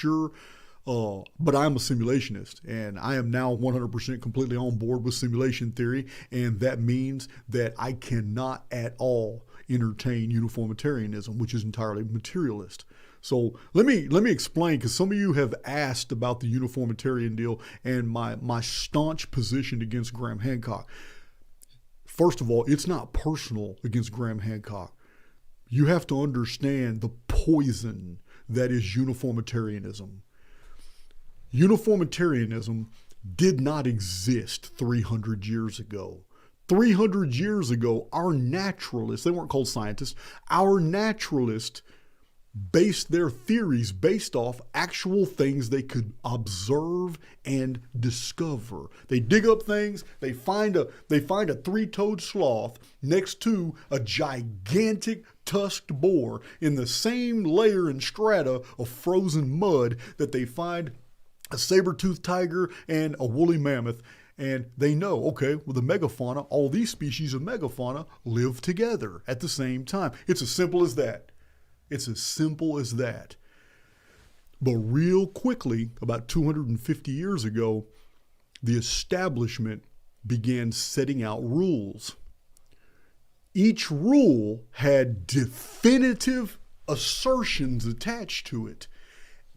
sure. But I'm a simulationist, and I am now 100% completely on board with simulation theory, and that means that I cannot at all entertain uniformitarianism, which is entirely materialist. So let me explain, because some of you have asked about the uniformitarian deal and my staunch position against Graham Hancock. First of all, it's not personal against Graham Hancock. You have to understand the poison that is uniformitarianism. Uniformitarianism did not exist 300 years ago. 300 years ago, our naturalists, they weren't called scientists, our naturalists based their theories based off actual things they could observe and discover. They dig up things, they find a three-toed sloth next to a gigantic tusked boar in the same layer and strata of frozen mud that they find a saber-toothed tiger and a woolly mammoth. And they know, okay, well, the megafauna, all these species of megafauna live together at the same time. It's as simple as that. It's as simple as that. But real quickly, about 250 years ago, the establishment began setting out rules. Each rule had definitive assertions attached to it,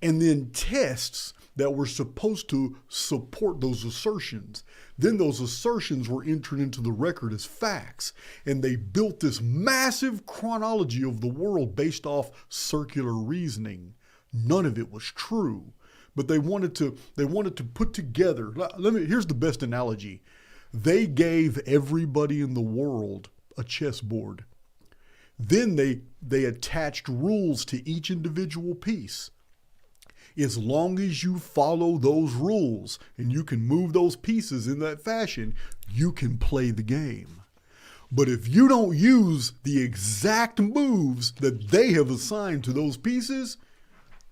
and then tests that were supposed to support those assertions. Then those assertions were entered into the record as facts, and they built this massive chronology of the world based off circular reasoning. None of it was true, but they wanted to put together. Here's the best analogy. They gave everybody in the world a chessboard. Then they attached rules to each individual piece. As long as you follow those rules and you can move those pieces in that fashion, you can play the game. But if you don't use the exact moves that they have assigned to those pieces,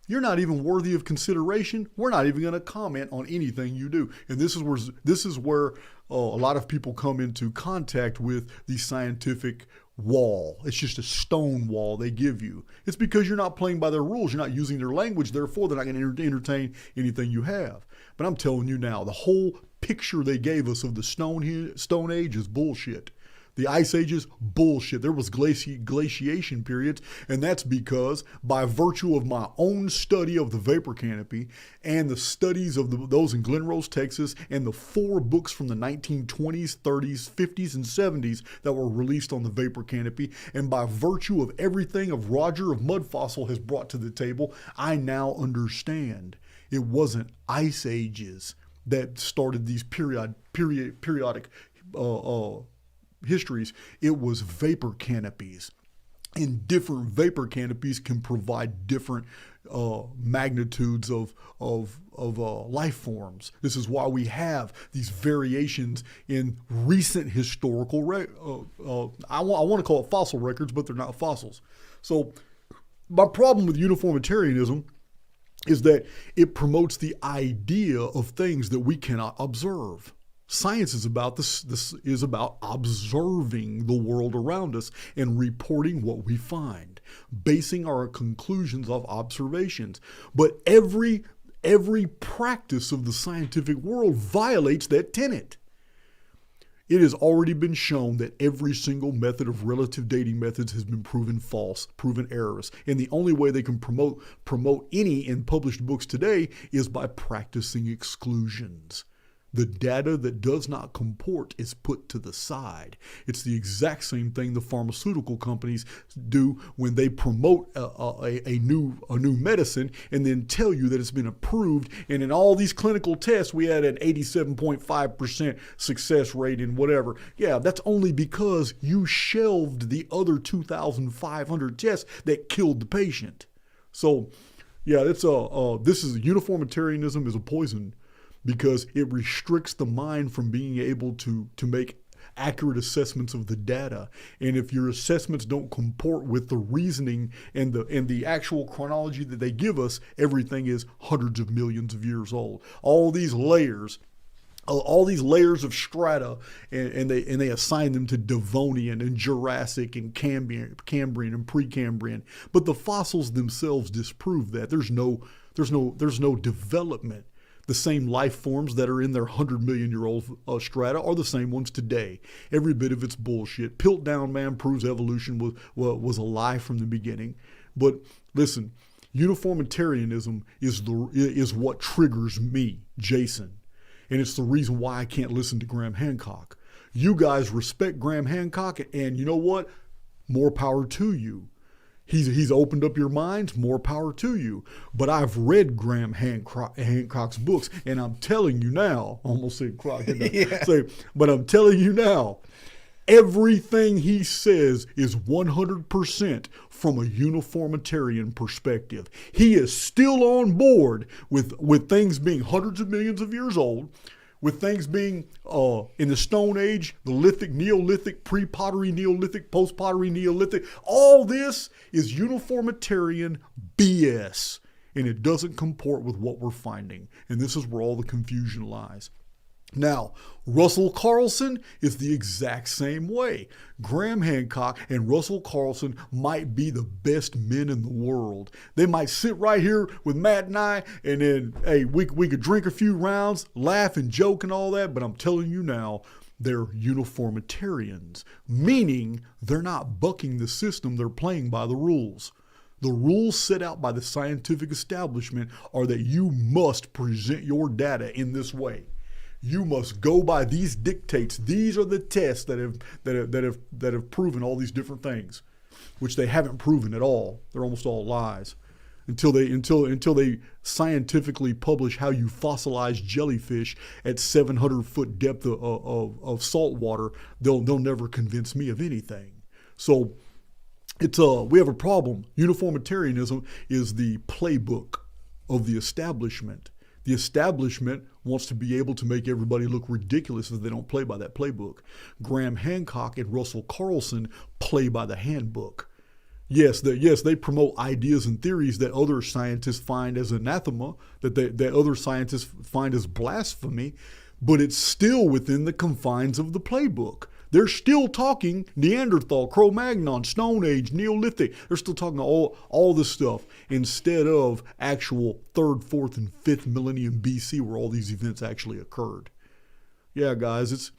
you're not even worthy of consideration. We're not even going to comment on anything you do. And this is where a lot of people come into contact with the scientific wall. It's just a stone wall they give you. It's because you're not playing by their rules. You're not using their language. Therefore, they're not going to entertain anything you have. But I'm telling you now, the whole picture they gave us of the Stone Age is bullshit. The Ice Age is bullshit. There was glaciation periods, and that's because by virtue of my own study of the vapor canopy and the studies of those in Glen Rose, Texas, and the 4 books from the 1920s, 30s, 50s, and 70s that were released on the vapor canopy, and by virtue of everything of Roger of Mud Fossil has brought to the table, I now understand it wasn't ice ages that started these periodic histories. It was vapor canopies, and different vapor canopies can provide different magnitudes of life forms. This is why we have these variations in recent historical I want to call it fossil records, but they're not fossils. So my problem with uniformitarianism is that it promotes the idea of things that we cannot observe. Science is about this. This is about observing the world around us and reporting what we find, basing our conclusions off observations. But every practice of the scientific world violates that tenet. It has already been shown that every single method of relative dating methods has been proven false, proven errors. And the only way they can promote any in published books today is by practicing exclusions. The data that does not comport is put to the side. It's the exact same thing the pharmaceutical companies do when they promote a new medicine and then tell you that it's been approved. And in all these clinical tests, we had an 87.5% success rate in whatever. Yeah, that's only because you shelved the other 2,500 tests that killed the patient. So, yeah, uniformitarianism is a poison, because it restricts the mind from being able to make accurate assessments of the data. And if your assessments don't comport with the reasoning and the actual chronology that they give us, everything is hundreds of millions of years old. All these layers of strata, and they assign them to Devonian and Jurassic and Cambrian and Precambrian. But the fossils themselves disprove that. There's no There's no development. The same life forms that are in their 100 million-year-old strata are the same ones today. Every bit of it's bullshit. Piltdown man proves evolution was a lie from the beginning. But listen, uniformitarianism is what triggers me, Jason. And it's the reason why I can't listen to Graham Hancock. You guys respect Graham Hancock, and you know what? More power to you. He's opened up your minds, more power to you. But I've read Graham Hancock's books, and I'm telling you now, almost said Croc, but I'm telling you now, everything he says is 100% from a uniformitarian perspective. He is still on board with things being hundreds of millions of years old, with things being in the Stone Age, the Lithic, Neolithic, pre-pottery Neolithic, post-pottery Neolithic. All this is uniformitarian BS, and it doesn't comport with what we're finding. And this is where all the confusion lies. Now, Russell Carlson is the exact same way. Graham Hancock and Russell Carlson might be the best men in the world. They might sit right here with Matt and I, and then, hey, we could drink a few rounds, laugh and joke and all that, but I'm telling you now, they're uniformitarians, meaning they're not bucking the system, they're playing by the rules. The rules set out by the scientific establishment are that you must present your data in this way. You must go by these dictates. These are the tests that have proven all these different things, which they haven't proven at all. They're almost all lies. Until they scientifically publish how you fossilize jellyfish at 700-foot depth of salt water, they'll never convince me of anything. So we have a problem. Uniformitarianism is the playbook of the establishment. The establishment wants to be able to make everybody look ridiculous if they don't play by that playbook. Graham Hancock and Russell Carlson play by the handbook. Yes, they promote ideas and theories that other scientists find as anathema, that other scientists find as blasphemy, but it's still within the confines of the playbook. They're still talking Neanderthal, Cro-Magnon, Stone Age, Neolithic. They're still talking all this stuff instead of actual 3rd, 4th, and 5th millennium BC where all these events actually occurred. Yeah, guys,